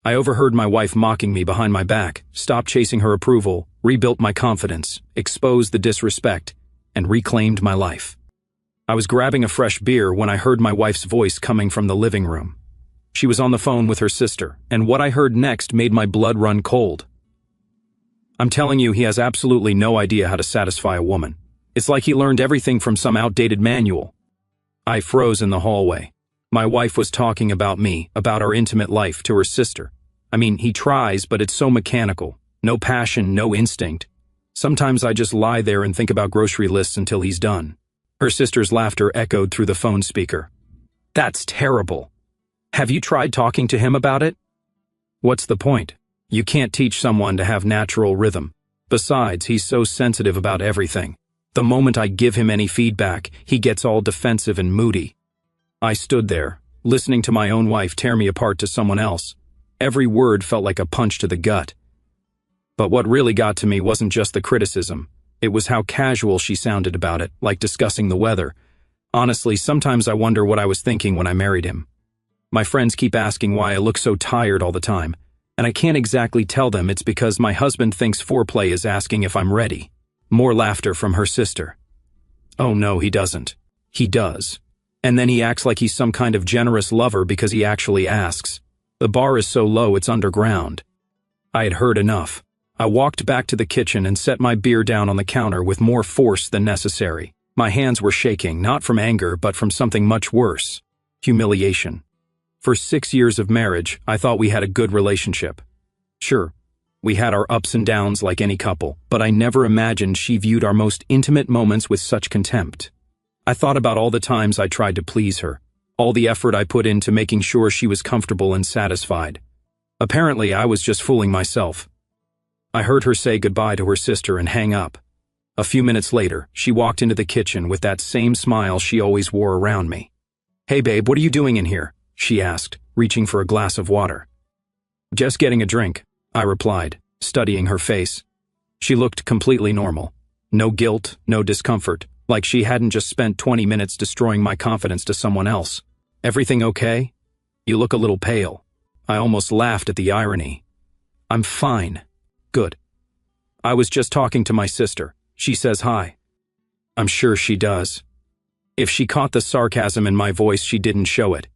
I overheard my wife mocking me behind my back, stopped chasing her approval, rebuilt my confidence, exposed the disrespect, and reclaimed my life. I was grabbing a fresh beer when I heard my wife's voice coming from the living room. She was on the phone with her sister, and what I heard next made my blood run cold. I'm telling you, he has absolutely no idea how to satisfy a woman. It's like he learned everything from some outdated manual. I froze in the hallway. My wife was talking about me, about our intimate life, to her sister. I mean, he tries, but it's so mechanical. No passion, no instinct. Sometimes I just lie there and think about grocery lists until he's done. Her sister's laughter echoed through the phone speaker. That's terrible. Have you tried talking to him about it? What's the point? You can't teach someone to have natural rhythm. Besides, he's so sensitive about everything. The moment I give him any feedback, he gets all defensive and moody. I stood there, listening to my own wife tear me apart to someone else. Every word felt like a punch to the gut. But what really got to me wasn't just the criticism. It was how casual she sounded about it, like discussing the weather. Honestly, sometimes I wonder what I was thinking when I married him. My friends keep asking why I look so tired all the time, and I can't exactly tell them it's because my husband thinks foreplay is asking if I'm ready. More laughter from her sister. Oh no, he doesn't. He does. And then he acts like he's some kind of generous lover because he actually asks. The bar is so low it's underground. I had heard enough. I walked back to the kitchen and set my beer down on the counter with more force than necessary. My hands were shaking, not from anger, but from something much worse. Humiliation. For 6 years of marriage, I thought we had a good relationship. Sure, we had our ups and downs like any couple, but I never imagined she viewed our most intimate moments with such contempt. I thought about all the times I tried to please her, all the effort I put into making sure she was comfortable and satisfied. Apparently, I was just fooling myself. I heard her say goodbye to her sister and hang up. A few minutes later, she walked into the kitchen with that same smile she always wore around me. "Hey babe, what are you doing in here?" she asked, reaching for a glass of water. "Just getting a drink," I replied, studying her face. She looked completely normal. No guilt, no discomfort, like she hadn't just spent 20 minutes destroying my confidence to someone else. "Everything okay? You look a little pale." I almost laughed at the irony. "I'm fine." "Good. I was just talking to my sister. She says hi." I'm sure she does. If she caught the sarcasm in my voice, she didn't show it.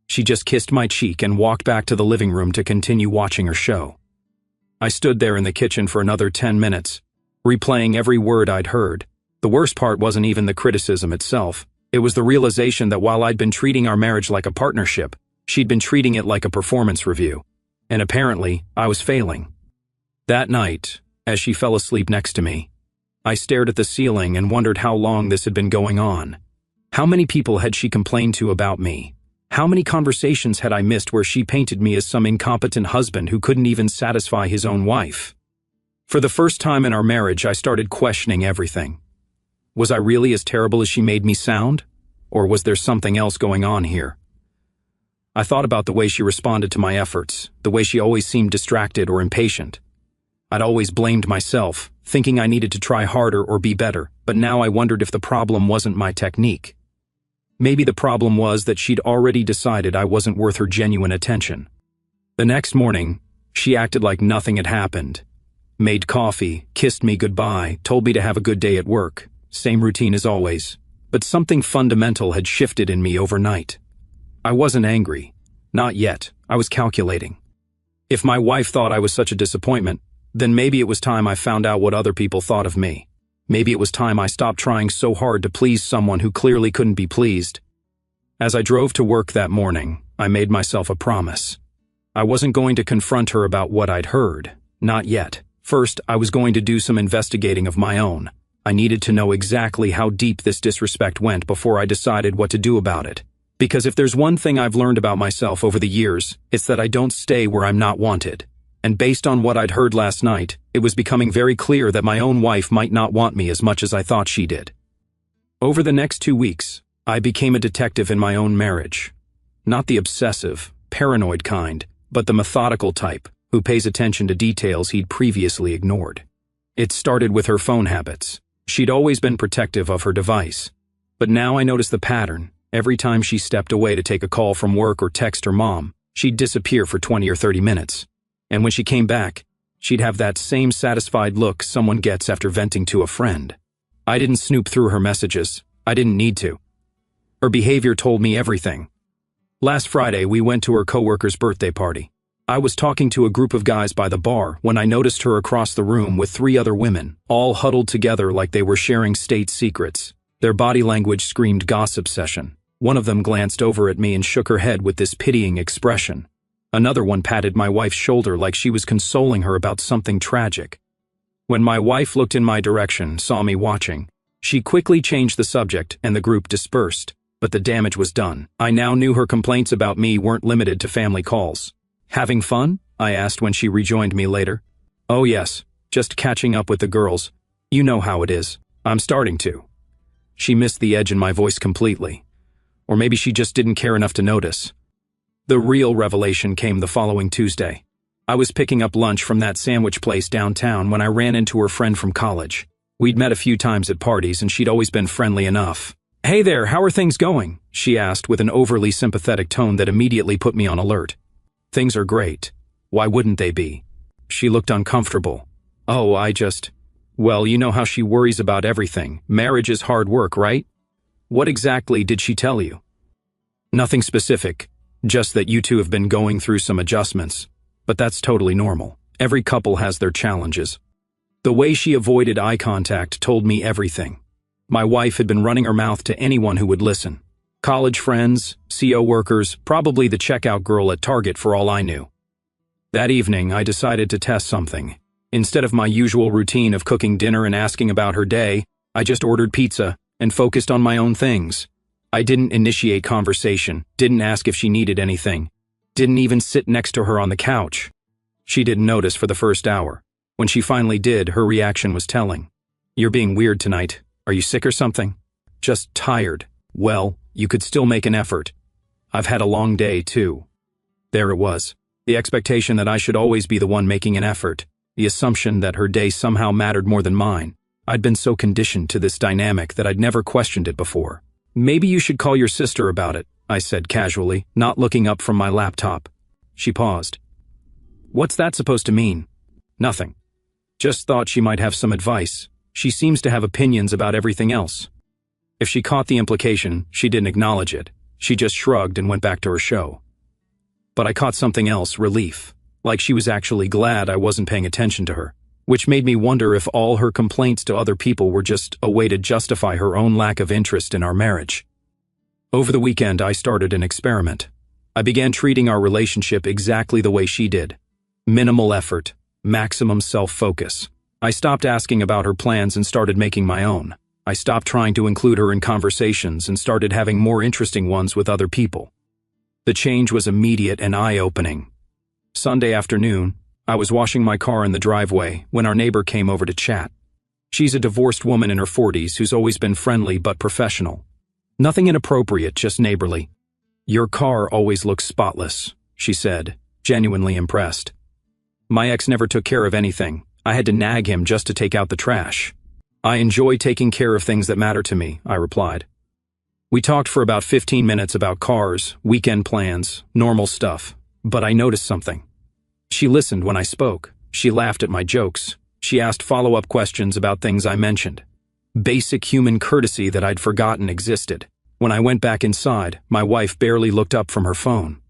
She just kissed my cheek and walked back to the living room to continue watching her show. I stood there in the kitchen for another 10 minutes, replaying every word I'd heard. The worst part wasn't even the criticism itself. It was the realization that while I'd been treating our marriage like a partnership, she'd been treating it like a performance review. And apparently, I was failing. That night, as she fell asleep next to me, I stared at the ceiling and wondered how long this had been going on. How many people had she complained to about me? How many conversations had I missed where she painted me as some incompetent husband who couldn't even satisfy his own wife? For the first time in our marriage, I started questioning everything. Was I really as terrible as she made me sound? Or was there something else going on here? I thought about the way she responded to my efforts, the way she always seemed distracted or impatient. I'd always blamed myself, thinking I needed to try harder or be better, but now I wondered if the problem wasn't my technique. Maybe the problem was that she'd already decided I wasn't worth her genuine attention. The next morning, she acted like nothing had happened. Made coffee, kissed me goodbye, told me to have a good day at work. Same routine as always. But something fundamental had shifted in me overnight. I wasn't angry. Not yet. I was calculating. If my wife thought I was such a disappointment, then maybe it was time I found out what other people thought of me. Maybe it was time I stopped trying so hard to please someone who clearly couldn't be pleased. As I drove to work that morning, I made myself a promise. I wasn't going to confront her about what I'd heard. Not yet. First, I was going to do some investigating of my own. I needed to know exactly how deep this disrespect went before I decided what to do about it. Because if there's one thing I've learned about myself over the years, it's that I don't stay where I'm not wanted. And based on what I'd heard last night, it was becoming very clear that my own wife might not want me as much as I thought she did. Over the next 2 weeks, I became a detective in my own marriage. Not the obsessive, paranoid kind, but the methodical type, who pays attention to details he'd previously ignored. It started with her phone habits. She'd always been protective of her device. But now I noticed the pattern. Every time she stepped away to take a call from work or text her mom, she'd disappear for 20 or 30 minutes. And when she came back, she'd have that same satisfied look someone gets after venting to a friend. I didn't snoop through her messages. I didn't need to. Her behavior told me everything. Last Friday, we went to her coworker's birthday party. I was talking to a group of guys by the bar when I noticed her across the room with 3 other women, all huddled together like they were sharing state secrets. Their body language screamed gossip session. One of them glanced over at me and shook her head with this pitying expression. Another one patted my wife's shoulder like she was consoling her about something tragic. When my wife looked in my direction, saw me watching, she quickly changed the subject and the group dispersed. But the damage was done. I now knew her complaints about me weren't limited to family calls. Having fun? I asked when she rejoined me later. Oh yes, just catching up with the girls. You know how it is. I'm starting to. She missed the edge in my voice completely. Or maybe she just didn't care enough to notice. The real revelation came the following Tuesday. I was picking up lunch from that sandwich place downtown when I ran into her friend from college. We'd met a few times at parties and she'd always been friendly enough. Hey there, how are things going? She asked with an overly sympathetic tone that immediately put me on alert. Things are great. Why wouldn't they be? She looked uncomfortable. Oh, well, you know how she worries about everything. Marriage is hard work, right? What exactly did she tell you? Nothing specific, just that you two have been going through some adjustments. But that's totally normal. Every couple has their challenges. The way she avoided eye contact told me everything. My wife had been running her mouth to anyone who would listen. College friends, CO workers, probably the checkout girl at Target for all I knew. That evening, I decided to test something. Instead of my usual routine of cooking dinner and asking about her day, I just ordered pizza and focused on my own things. I didn't initiate conversation, didn't ask if she needed anything, didn't even sit next to her on the couch. She didn't notice for the first hour. When she finally did, her reaction was telling. You're being weird tonight. Are you sick or something? Just tired. Well, you could still make an effort. I've had a long day, too. There it was. The expectation that I should always be the one making an effort. The assumption that her day somehow mattered more than mine. I'd been so conditioned to this dynamic that I'd never questioned it before. Maybe you should call your sister about it, I said casually, not looking up from my laptop. She paused. What's that supposed to mean? Nothing. Just thought she might have some advice. She seems to have opinions about everything else. If she caught the implication, she didn't acknowledge it. She just shrugged and went back to her show. But I caught something else, relief. Like she was actually glad I wasn't paying attention to her. Which made me wonder if all her complaints to other people were just a way to justify her own lack of interest in our marriage. Over the weekend, I started an experiment. I began treating our relationship exactly the way she did. Minimal effort, maximum self-focus. I stopped asking about her plans and started making my own. I stopped trying to include her in conversations and started having more interesting ones with other people. The change was immediate and eye-opening. Sunday afternoon, I was washing my car in the driveway when our neighbor came over to chat. She's a divorced woman in her 40s who's always been friendly but professional. Nothing inappropriate, just neighborly. Your car always looks spotless, she said, genuinely impressed. My ex never took care of anything. I had to nag him just to take out the trash. I enjoy taking care of things that matter to me, I replied. We talked for about 15 minutes about cars, weekend plans, normal stuff, but I noticed something. She listened when I spoke. She laughed at my jokes. She asked follow-up questions about things I mentioned. Basic human courtesy that I'd forgotten existed. When I went back inside, my wife barely looked up from her phone.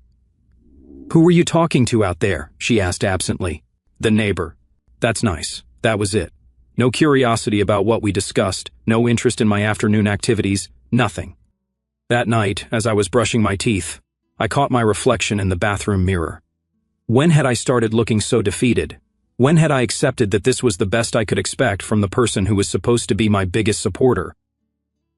Who were you talking to out there? She asked absently. The neighbor. That's nice. That was it. No curiosity about what we discussed, no interest in my afternoon activities, nothing. That night, as I was brushing my teeth, I caught my reflection in the bathroom mirror. When had I started looking so defeated? When had I accepted that this was the best I could expect from the person who was supposed to be my biggest supporter?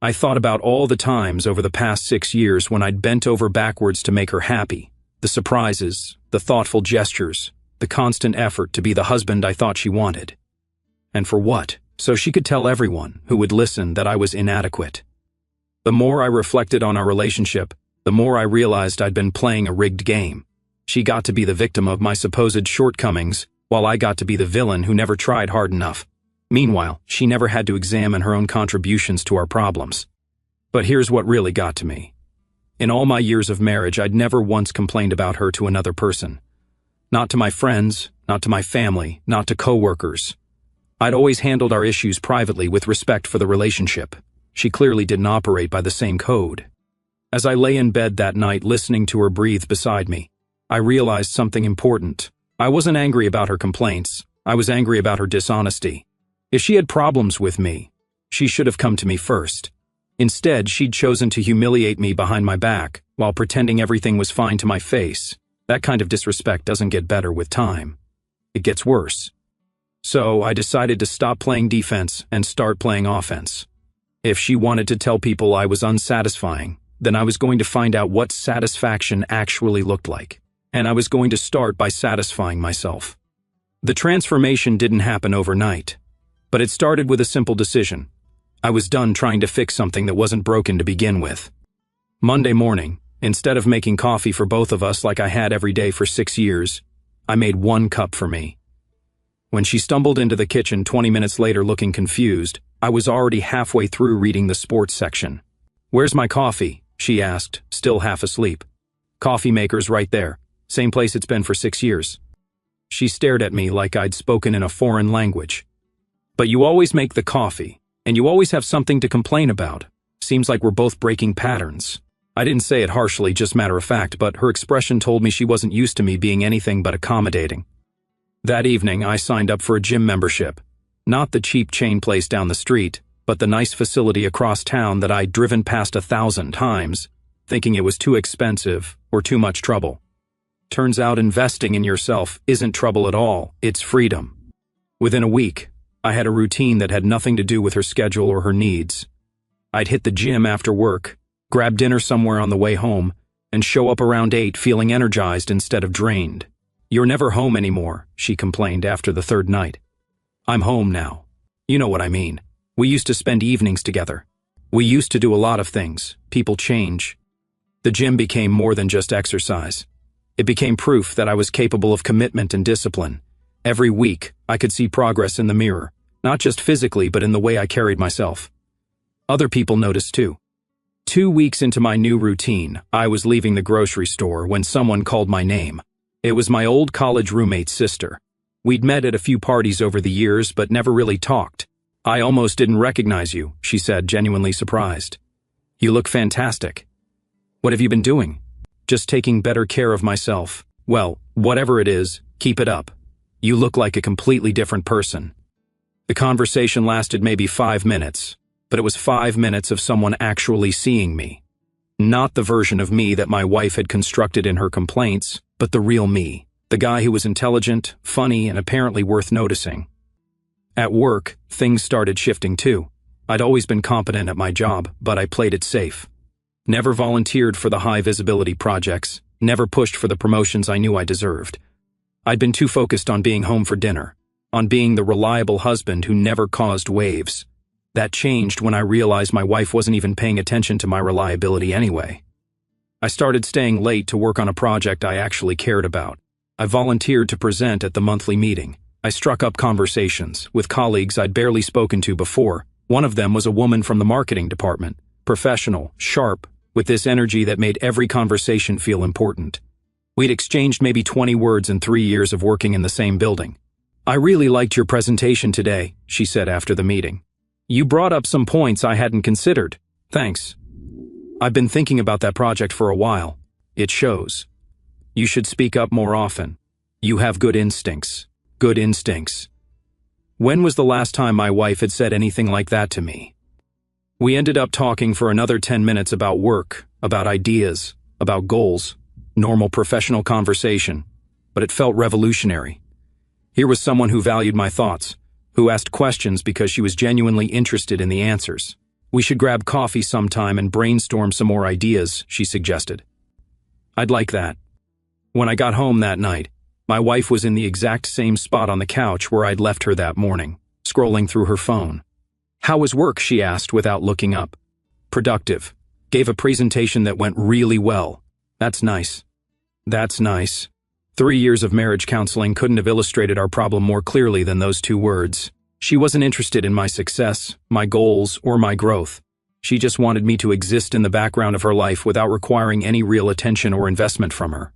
I thought about all the times over the past 6 years when I'd bent over backwards to make her happy. The surprises, the thoughtful gestures, the constant effort to be the husband I thought she wanted. And for what? So she could tell everyone who would listen that I was inadequate. The more I reflected on our relationship, the more I realized I'd been playing a rigged game. She got to be the victim of my supposed shortcomings, while I got to be the villain who never tried hard enough. Meanwhile, she never had to examine her own contributions to our problems. But here's what really got to me. In all my years of marriage, I'd never once complained about her to another person. Not to my friends, not to my family, not to coworkers. I'd always handled our issues privately with respect for the relationship. She clearly didn't operate by the same code. As I lay in bed that night listening to her breathe beside me, I realized something important. I wasn't angry about her complaints. I was angry about her dishonesty. If she had problems with me, she should have come to me first. Instead, she'd chosen to humiliate me behind my back while pretending everything was fine to my face. That kind of disrespect doesn't get better with time. It gets worse. So I decided to stop playing defense and start playing offense. If she wanted to tell people I was unsatisfying, then I was going to find out what satisfaction actually looked like. And I was going to start by satisfying myself. The transformation didn't happen overnight, but it started with a simple decision. I was done trying to fix something that wasn't broken to begin with. Monday morning, instead of making coffee for both of us like I had every day for 6 years, I made 1 cup for me. When she stumbled into the kitchen 20 minutes later looking confused, I was already halfway through reading the sports section. "Where's my coffee?" she asked, still half asleep. "Coffee maker's right there. Same place it's been for 6 years." She stared at me like I'd spoken in a foreign language. "But you always make the coffee, and you always have something to complain about. Seems like we're both breaking patterns." I didn't say it harshly, just matter of fact, but her expression told me she wasn't used to me being anything but accommodating. That evening, I signed up for a gym membership. Not the cheap chain place down the street, but the nice facility across town that I'd driven past 1,000 times, thinking it was too expensive or too much trouble. Turns out investing in yourself isn't trouble at all, it's freedom. Within a week, I had a routine that had nothing to do with her schedule or her needs. I'd hit the gym after work, grab dinner somewhere on the way home, and show up around 8 feeling energized instead of drained. "You're never home anymore," she complained after the 3rd night. "I'm home now. You know what I mean. We used to spend evenings together. We used to do a lot of things. People change." The gym became more than just exercise. It became proof that I was capable of commitment and discipline. Every week, I could see progress in the mirror, not just physically but in the way I carried myself. Other people noticed too. 2 weeks into my new routine, I was leaving the grocery store when someone called my name. It was my old college roommate's sister. We'd met at a few parties over the years but never really talked. "I almost didn't recognize you," she said, genuinely surprised. "You look fantastic." "What have you been doing?" "Just taking better care of myself." "Well, whatever it is, keep it up. You look like a completely different person." The conversation lasted maybe 5 minutes, but it was 5 minutes of someone actually seeing me. Not the version of me that my wife had constructed in her complaints, but the real me, the guy who was intelligent, funny, and apparently worth noticing. At work, things started shifting too. I'd always been competent at my job, but I played it safe. Never volunteered for the high-visibility projects, never pushed for the promotions I knew I deserved. I'd been too focused on being home for dinner, on being the reliable husband who never caused waves. That changed when I realized my wife wasn't even paying attention to my reliability anyway. I started staying late to work on a project I actually cared about. I volunteered to present at the monthly meeting. I struck up conversations with colleagues I'd barely spoken to before. One of them was a woman from the marketing department, professional, sharp, with this energy that made every conversation feel important. We'd exchanged maybe 20 words in 3 years of working in the same building. "I really liked your presentation today," she said after the meeting. "You brought up some points I hadn't considered. Thanks. I've been thinking about that project for a while. It shows. You should speak up more often. You have good instincts." Good instincts. When was the last time my wife had said anything like that to me? We ended up talking for another 10 minutes about work, about ideas, about goals. Normal professional conversation, but it felt revolutionary. Here was someone who valued my thoughts, who asked questions because she was genuinely interested in the answers. "We should grab coffee sometime and brainstorm some more ideas," she suggested. "I'd like that." When I got home that night, my wife was in the exact same spot on the couch where I'd left her that morning, scrolling through her phone. "How was work?" she asked without looking up. "Productive. Gave a presentation that went really well." "That's nice." "That's nice." 3 years of marriage counseling couldn't have illustrated our problem more clearly than those 2 words. She wasn't interested in my success, my goals, or my growth. She just wanted me to exist in the background of her life without requiring any real attention or investment from her.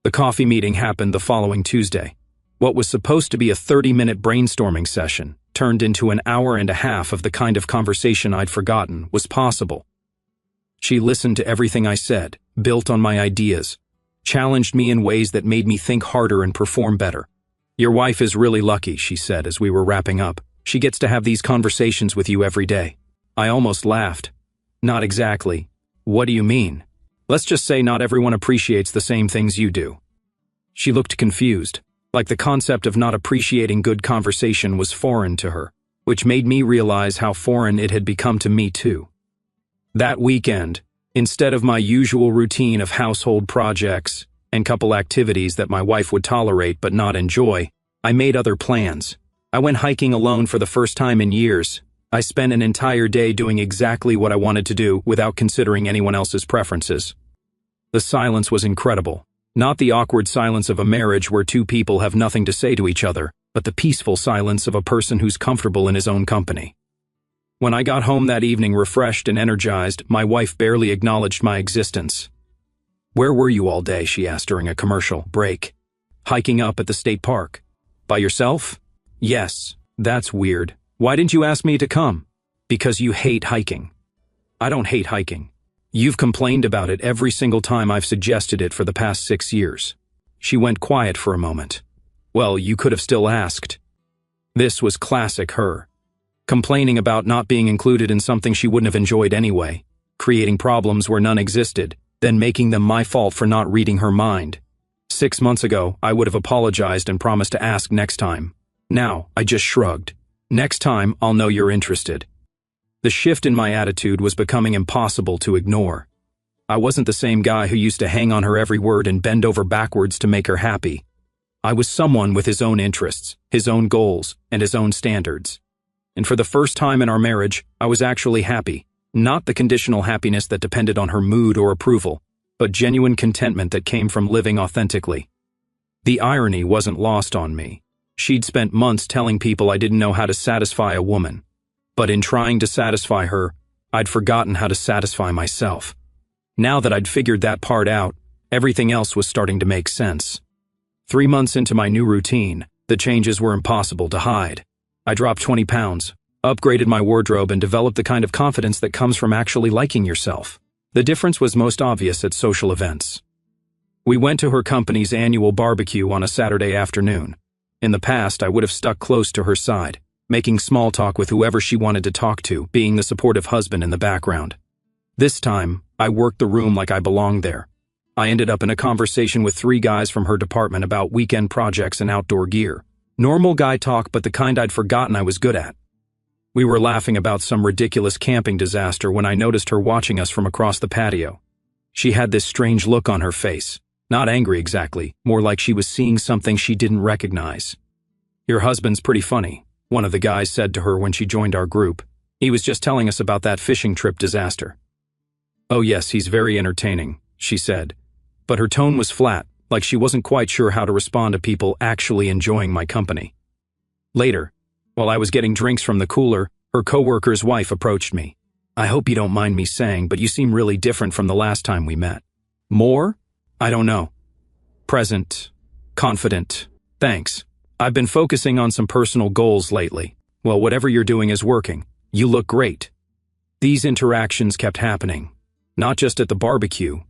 The coffee meeting happened the following Tuesday. What was supposed to be a 30-minute brainstorming session turned into an hour and a half of the kind of conversation I'd forgotten was possible. She listened to everything I said, built on my ideas, challenged me in ways that made me think harder and perform better. "Your wife is really lucky," she said as we were wrapping up. "She gets to have these conversations with you every day." I almost laughed. "Not exactly. What do you mean?" "Let's just say not everyone appreciates the same things you do." She looked confused, like the concept of not appreciating good conversation was foreign to her, which made me realize how foreign it had become to me too. That weekend, instead of my usual routine of household projects and couple activities that my wife would tolerate but not enjoy, I made other plans. I went hiking alone for the first time in years. I spent an entire day doing exactly what I wanted to do without considering anyone else's preferences. The silence was incredible. Not the awkward silence of a marriage where two people have nothing to say to each other, but the peaceful silence of a person who's comfortable in his own company. When I got home that evening refreshed and energized, my wife barely acknowledged my existence. "Where were you all day?" she asked during a commercial break. "Hiking up at the state park." "By yourself?" "Yes." "That's weird. Why didn't you ask me to come?" "Because you hate hiking." "I don't hate hiking. You've complained about it every single time I've suggested it for the past 6 years." She went quiet for a moment. "Well, you could have still asked." This was classic her. Complaining about not being included in something she wouldn't have enjoyed anyway, creating problems where none existed, then making them my fault for not reading her mind. 6 months ago, I would have apologized and promised to ask next time. Now, I just shrugged. "Next time, I'll know you're interested." The shift in my attitude was becoming impossible to ignore. I wasn't the same guy who used to hang on her every word and bend over backwards to make her happy. I was someone with his own interests, his own goals, and his own standards. And for the first time in our marriage, I was actually happy. Not the conditional happiness that depended on her mood or approval, but genuine contentment that came from living authentically. The irony wasn't lost on me. She'd spent months telling people I didn't know how to satisfy a woman. But in trying to satisfy her, I'd forgotten how to satisfy myself. Now that I'd figured that part out, everything else was starting to make sense. 3 months into my new routine, the changes were impossible to hide. I dropped 20 pounds, upgraded my wardrobe, and developed the kind of confidence that comes from actually liking yourself. The difference was most obvious at social events. We went to her company's annual barbecue on a Saturday afternoon. In the past, I would have stuck close to her side, making small talk with whoever she wanted to talk to, being the supportive husband in the background. This time, I worked the room like I belonged there. I ended up in a conversation with 3 guys from her department about weekend projects and outdoor gear. Normal guy talk, but the kind I'd forgotten I was good at. We were laughing about some ridiculous camping disaster when I noticed her watching us from across the patio. She had this strange look on her face. Not angry exactly, more like she was seeing something she didn't recognize. "Your husband's pretty funny," one of the guys said to her when she joined our group. "He was just telling us about that fishing trip disaster." "Oh yes, he's very entertaining," she said. But her tone was flat, like she wasn't quite sure how to respond to people actually enjoying my company. Later, while I was getting drinks from the cooler, her coworker's wife approached me. "I hope you don't mind me saying, but you seem really different from the last time we met." "More? I don't know. Present. Confident. Thanks. I've been focusing on some personal goals lately. Well, whatever you're doing is working. You look great." These interactions kept happening. Not just at the barbecue,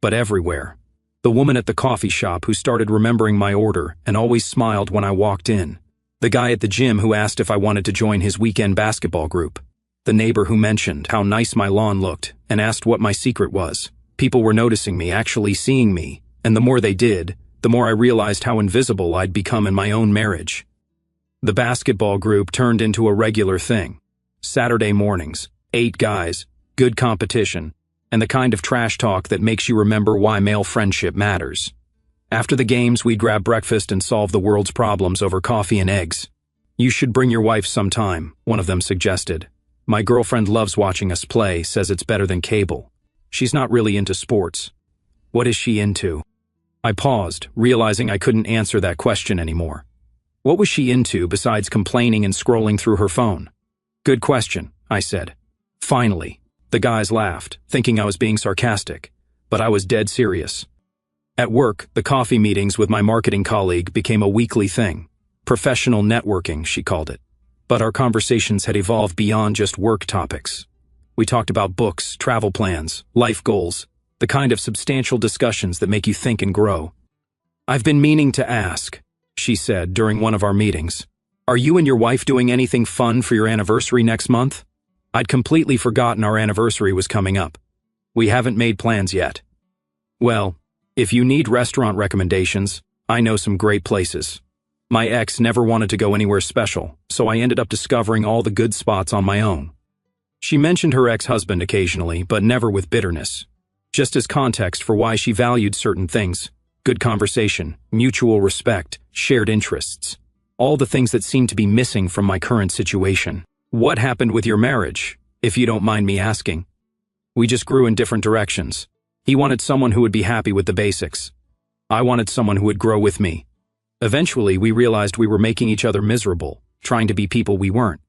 but everywhere. The woman at the coffee shop who started remembering my order and always smiled when I walked in. The guy at the gym who asked if I wanted to join his weekend basketball group. The neighbor who mentioned how nice my lawn looked and asked what my secret was. People were noticing me, actually seeing me, and the more they did, the more I realized how invisible I'd become in my own marriage. The basketball group turned into a regular thing. Saturday mornings, 8 guys, good competition, and the kind of trash talk that makes you remember why male friendship matters. After the games, we'd grab breakfast and solve the world's problems over coffee and eggs. "You should bring your wife sometime," one of them suggested. "My girlfriend loves watching us play, says it's better than cable. She's not really into sports." "What is she into?" I paused, realizing I couldn't answer that question anymore. What was she into besides complaining and scrolling through her phone? "Good question," I said. "Finally, The guys laughed, thinking I was being sarcastic, but I was dead serious. At work, the coffee meetings with my marketing colleague became a weekly thing. Professional networking, she called it. But our conversations had evolved beyond just work topics. We talked about books, travel plans, life goals, the kind of substantial discussions that make you think and grow. "I've been meaning to ask," she said during one of our meetings. "Are you and your wife doing anything fun for your anniversary next month?" I'd completely forgotten our anniversary was coming up. "We haven't made plans yet." "Well, if you need restaurant recommendations, I know some great places." My ex never wanted to go anywhere special, so I ended up discovering all the good spots on my own. She mentioned her ex-husband occasionally, but never with bitterness. Just as context for why she valued certain things: good conversation, mutual respect, shared interests. All the things that seemed to be missing from my current situation. "What happened with your marriage, if you don't mind me asking?" "We just grew in different directions. He wanted someone who would be happy with the basics. I wanted someone who would grow with me. Eventually, we realized we were making each other miserable, trying to be people we weren't."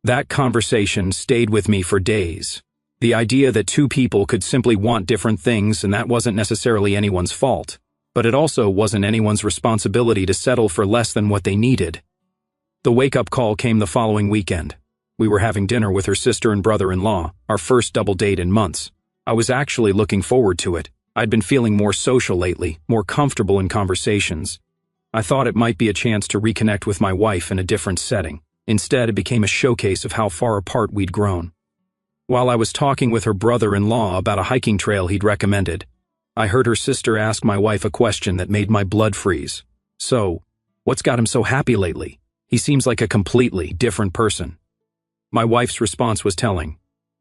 That conversation stayed with me for days. The idea that two people could simply want different things, and that wasn't necessarily anyone's fault, but it also wasn't anyone's responsibility to settle for less than what they needed. The wake-up call came the following weekend. We were having dinner with her sister and brother-in-law, our first double date in months. I was actually looking forward to it. I'd been feeling more social lately, more comfortable in conversations. I thought it might be a chance to reconnect with my wife in a different setting. Instead, it became a showcase of how far apart we'd grown. While I was talking with her brother-in-law about a hiking trail he'd recommended, I heard her sister ask my wife a question that made my blood freeze. "So, what's got him so happy lately? He seems like a completely different person." My wife's response was telling.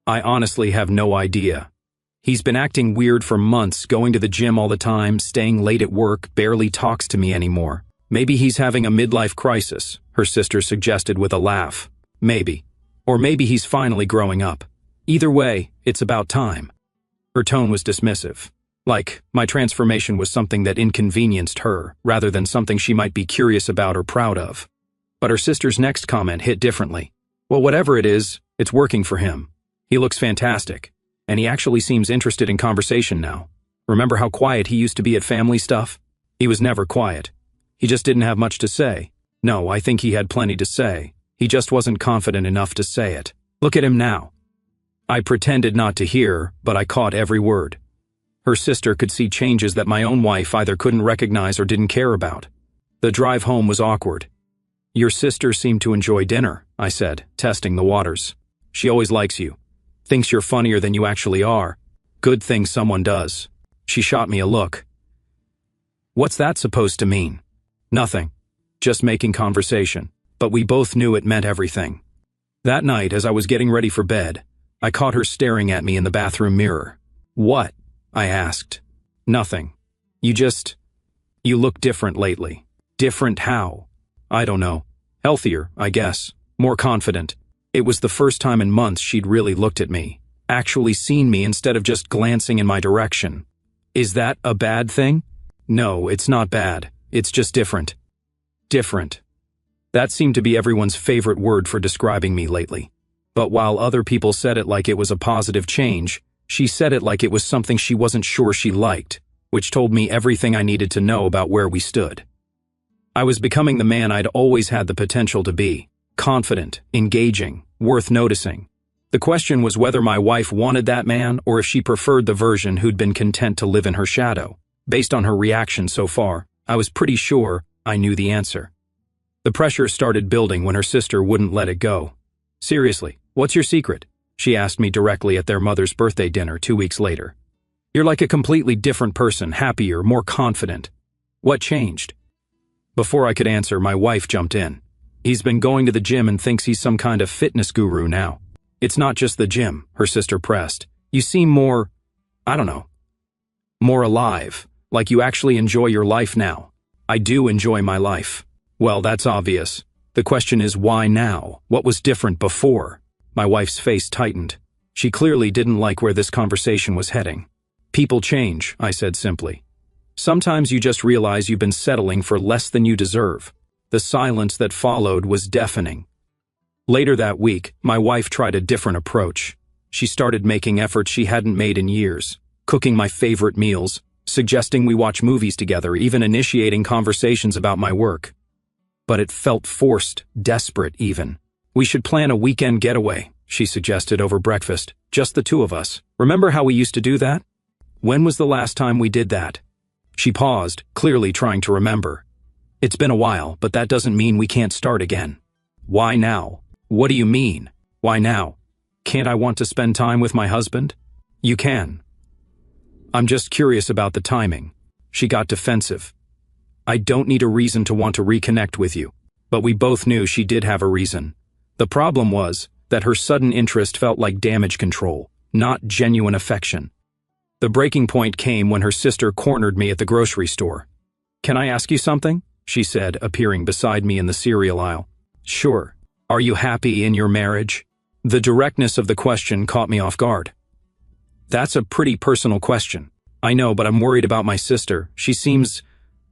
"I honestly have no idea. He's been acting weird for months, going to the gym all the time, staying late at work, barely talks to me anymore. Maybe he's having a midlife crisis," her sister suggested with a laugh. "Maybe. Or maybe he's finally growing up. Either way, it's about time." Her tone was dismissive. Like, my transformation was something that inconvenienced her, rather than something she might be curious about or proud of. But her sister's next comment hit differently. "Well, whatever it is, it's working for him. He looks fantastic. And he actually seems interested in conversation now. Remember how quiet he used to be at family stuff? He was never quiet. He just didn't have much to say. No, I think he had plenty to say. He just wasn't confident enough to say it. Look at him now." I pretended not to hear, but I caught every word. Her sister could see changes that my own wife either couldn't recognize or didn't care about. The drive home was awkward. "Your sister seemed to enjoy dinner," I said, testing the waters. "She always likes you. Thinks you're funnier than you actually are. Good thing someone does." She shot me a look. "What's that supposed to mean?" "Nothing. Just making conversation." But we both knew it meant everything. That night, as I was getting ready for bed, I caught her staring at me in the bathroom mirror. "What?" I asked. "Nothing. You look different lately." "Different how?" "I don't know. Healthier, I guess. More confident." It was the first time in months she'd really looked at me, actually seen me instead of just glancing in my direction. "Is that a bad thing?" "No, it's not bad. It's just different." Different. That seemed to be everyone's favorite word for describing me lately. But while other people said it like it was a positive change, she said it like it was something she wasn't sure she liked, which told me everything I needed to know about where we stood. I was becoming the man I'd always had the potential to be: confident, engaging, worth noticing. The question was whether my wife wanted that man or if she preferred the version who'd been content to live in her shadow. Based on her reaction so far, I was pretty sure I knew the answer. The pressure started building when her sister wouldn't let it go. "Seriously, what's your secret?" she asked me directly at their mother's birthday dinner 2 weeks later. "You're like a completely different person, happier, more confident. What changed?" Before I could answer, my wife jumped in. "He's been going to the gym and thinks he's some kind of fitness guru now." "It's not just the gym," her sister pressed. "You seem more, I don't know, more alive, like you actually enjoy your life now." "I do enjoy my life." "Well, that's obvious. The question is why now? What was different before?" My wife's face tightened. She clearly didn't like where this conversation was heading. "People change," I said simply. "Sometimes you just realize you've been settling for less than you deserve." The silence that followed was deafening. Later that week, my wife tried a different approach. She started making efforts she hadn't made in years, cooking my favorite meals, suggesting we watch movies together, even initiating conversations about my work. But it felt forced, desperate even. "We should plan a weekend getaway," she suggested over breakfast, "just the two of us. Remember how we used to do that? When was the last time we did that?" She paused, clearly trying to remember. "It's been a while, but that doesn't mean we can't start again." "Why now?" "What do you mean? Why now? Can't I want to spend time with my husband?" "You can. I'm just curious about the timing." She got defensive. "I don't need a reason to want to reconnect with you." But we both knew she did have a reason. The problem was that her sudden interest felt like damage control, not genuine affection. The breaking point came when her sister cornered me at the grocery store. "Can I ask you something?" she said, appearing beside me in the cereal aisle. "Sure. Are you happy in your marriage?" The directness of the question caught me off guard. "That's a pretty personal question. I know, but I'm worried about my sister. She seems,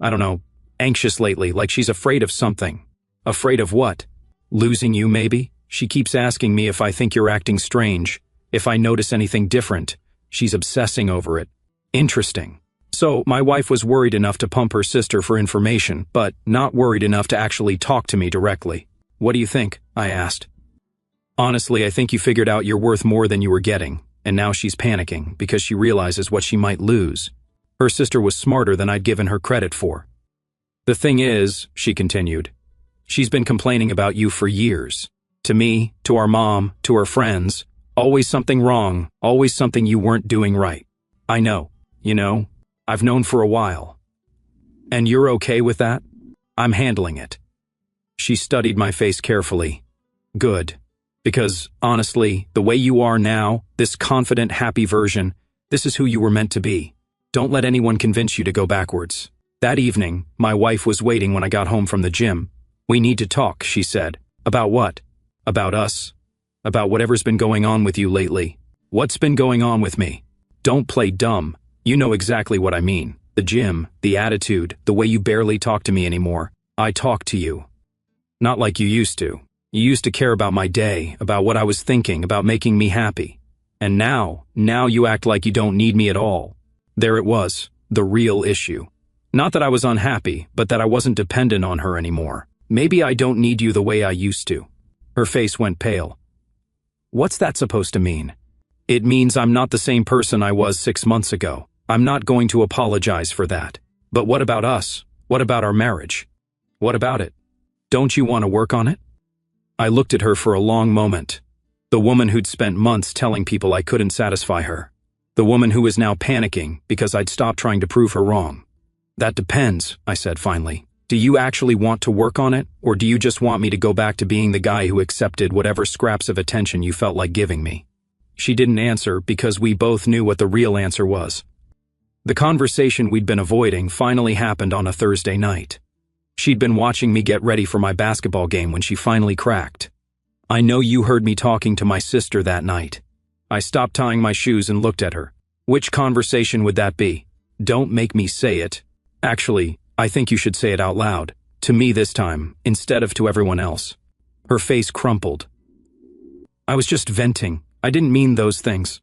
I don't know, anxious lately, like she's afraid of something." "Afraid of what? Losing you, maybe? She keeps asking me if I think you're acting strange, if I notice anything different. She's obsessing over it." "Interesting." So, my wife was worried enough to pump her sister for information, but not worried enough to actually talk to me directly. "What do you think?" I asked. "Honestly, I think you figured out you're worth more than you were getting, and now she's panicking because she realizes what she might lose." Her sister was smarter than I'd given her credit for. "The thing is," she continued, "she's been complaining about you for years. To me, to our mom, to her friends. Always something wrong, always something you weren't doing right. I know, I've known for a while." "And you're okay with that?" "I'm handling it." She studied my face carefully. "Good. Because, honestly, the way you are now, this confident, happy version, this is who you were meant to be. Don't let anyone convince you to go backwards." That evening, my wife was waiting when I got home from the gym. "We need to talk," she said. "About what?" "About us. About whatever's been going on with you lately." "What's been going on with me?" "Don't play dumb. You know exactly what I mean. The gym, the attitude, the way you barely talk to me anymore. I talk to you. Not like you used to. You used to care about my day, about what I was thinking, about making me happy. And now you act like you don't need me at all." There it was, the real issue. Not that I was unhappy, but that I wasn't dependent on her anymore. "Maybe I don't need you the way I used to." Her face went pale. "What's that supposed to mean?" "It means I'm not the same person I was 6 months ago. I'm not going to apologize for that. But what about us? What about our marriage? What about it? Don't you want to work on it?" I looked at her for a long moment. The woman who'd spent months telling people I couldn't satisfy her. The woman who was now panicking because I'd stopped trying to prove her wrong. "That depends," I said finally. "Do you actually want to work on it, or do you just want me to go back to being the guy who accepted whatever scraps of attention you felt like giving me?" She didn't answer because we both knew what the real answer was. The conversation we'd been avoiding finally happened on a Thursday night. She'd been watching me get ready for my basketball game when she finally cracked. "I know you heard me talking to my sister that night." I stopped tying my shoes and looked at her. "Which conversation would that be?" "Don't make me say it. Actually, I think you should say it out loud. To me this time, instead of to everyone else." Her face crumpled. "I was just venting. I didn't mean those things."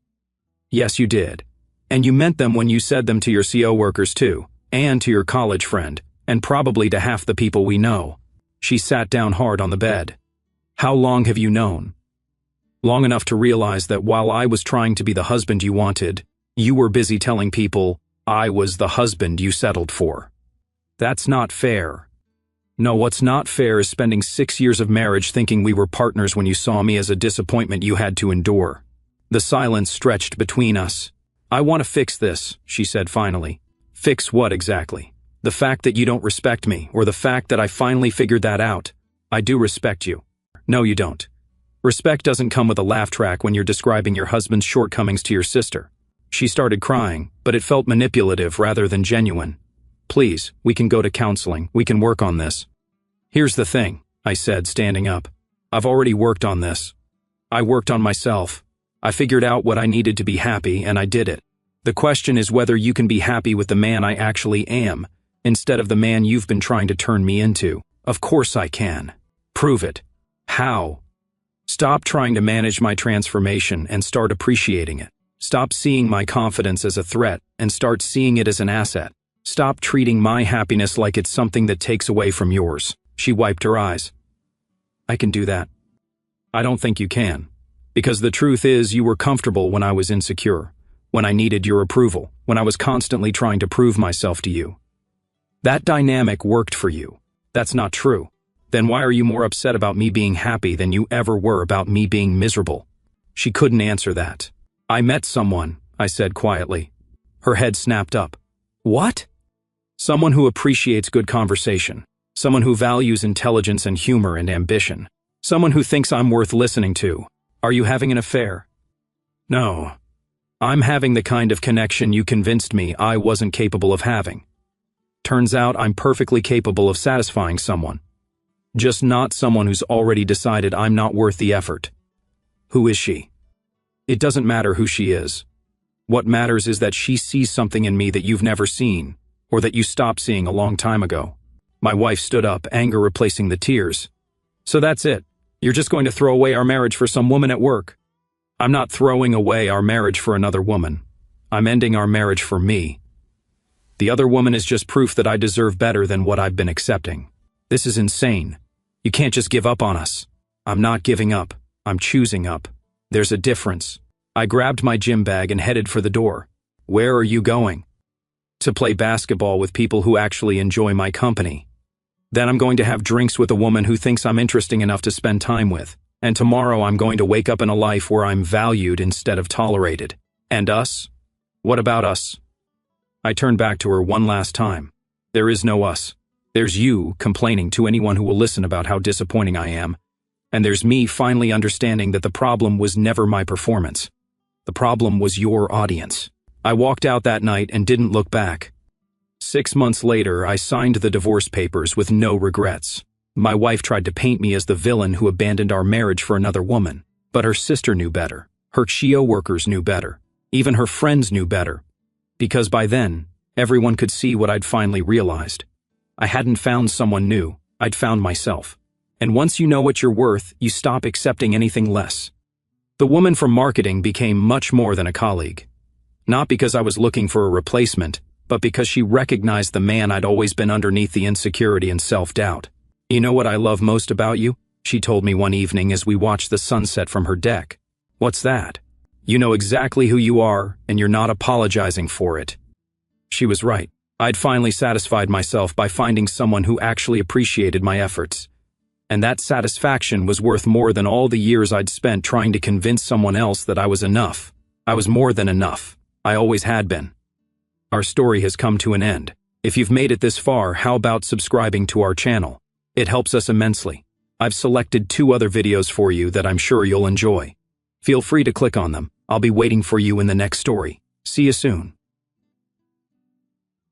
"Yes, you did. And you meant them when you said them to your CO workers too, and to your college friend, and probably to half the people we know." She sat down hard on the bed. "How long have you known?" "Long enough to realize that while I was trying to be the husband you wanted, you were busy telling people I was the husband you settled for." "That's not fair." "No, what's not fair is spending 6 years of marriage thinking we were partners when you saw me as a disappointment you had to endure." The silence stretched between us. "I want to fix this," she said finally. "Fix what exactly? The fact that you don't respect me, or the fact that I finally figured that out? I do respect you." "No, you don't. Respect doesn't come with a laugh track when you're describing your husband's shortcomings to your sister." She started crying, but it felt manipulative rather than genuine. "Please, we can go to counseling. We can work on this." "Here's the thing," I said, standing up. "I've already worked on this. I worked on myself. I figured out what I needed to be happy, and I did it. The question is whether you can be happy with the man I actually am, instead of the man you've been trying to turn me into." "Of course I can." "Prove it." "How?" Stop trying to manage my transformation and start appreciating it. Stop seeing my confidence as a threat and start seeing it as an asset. Stop treating my happiness like it's something that takes away from yours. She wiped her eyes. I can do that. I don't think you can. Because the truth is, you were comfortable when I was insecure, when I needed your approval, when I was constantly trying to prove myself to you. That dynamic worked for you. That's not true. Then why are you more upset about me being happy than you ever were about me being miserable? She couldn't answer that. I met someone, I said quietly. Her head snapped up. What? Someone who appreciates good conversation. Someone who values intelligence and humor and ambition. Someone who thinks I'm worth listening to. Are you having an affair? No. I'm having the kind of connection you convinced me I wasn't capable of having. Turns out I'm perfectly capable of satisfying someone. Just not someone who's already decided I'm not worth the effort. Who is she? It doesn't matter who she is. What matters is that she sees something in me that you've never seen, or that you stopped seeing a long time ago. My wife stood up, anger replacing the tears. So that's it. You're just going to throw away our marriage for some woman at work. I'm not throwing away our marriage for another woman. I'm ending our marriage for me. The other woman is just proof that I deserve better than what I've been accepting. This is insane. You can't just give up on us. I'm not giving up. I'm choosing up. There's a difference. I grabbed my gym bag and headed for the door. Where are you going? To play basketball with people who actually enjoy my company. Then I'm going to have drinks with a woman who thinks I'm interesting enough to spend time with. And tomorrow I'm going to wake up in a life where I'm valued instead of tolerated. And us? What about us? I turned back to her one last time. There is no us. There's you complaining to anyone who will listen about how disappointing I am. And there's me finally understanding that the problem was never my performance. The problem was your audience. I walked out that night and didn't look back. 6 months later, I signed the divorce papers with no regrets. My wife tried to paint me as the villain who abandoned our marriage for another woman. But her sister knew better. Her CHIO workers knew better. Even her friends knew better. Because by then, everyone could see what I'd finally realized. I hadn't found someone new. I'd found myself. And once you know what you're worth, you stop accepting anything less. The woman from marketing became much more than a colleague. Not because I was looking for a replacement, but because she recognized the man I'd always been underneath the insecurity and self-doubt. You know what I love most about you? She told me one evening as we watched the sunset from her deck. What's that? You know exactly who you are, and you're not apologizing for it. She was right. I'd finally satisfied myself by finding someone who actually appreciated my efforts. And that satisfaction was worth more than all the years I'd spent trying to convince someone else that I was enough. I was more than enough. I always had been. Our story has come to an end. If you've made it this far, how about subscribing to our channel? It helps us immensely. I've selected 2 other videos for you that I'm sure you'll enjoy. Feel free to click on them. I'll be waiting for you in the next story. See you soon.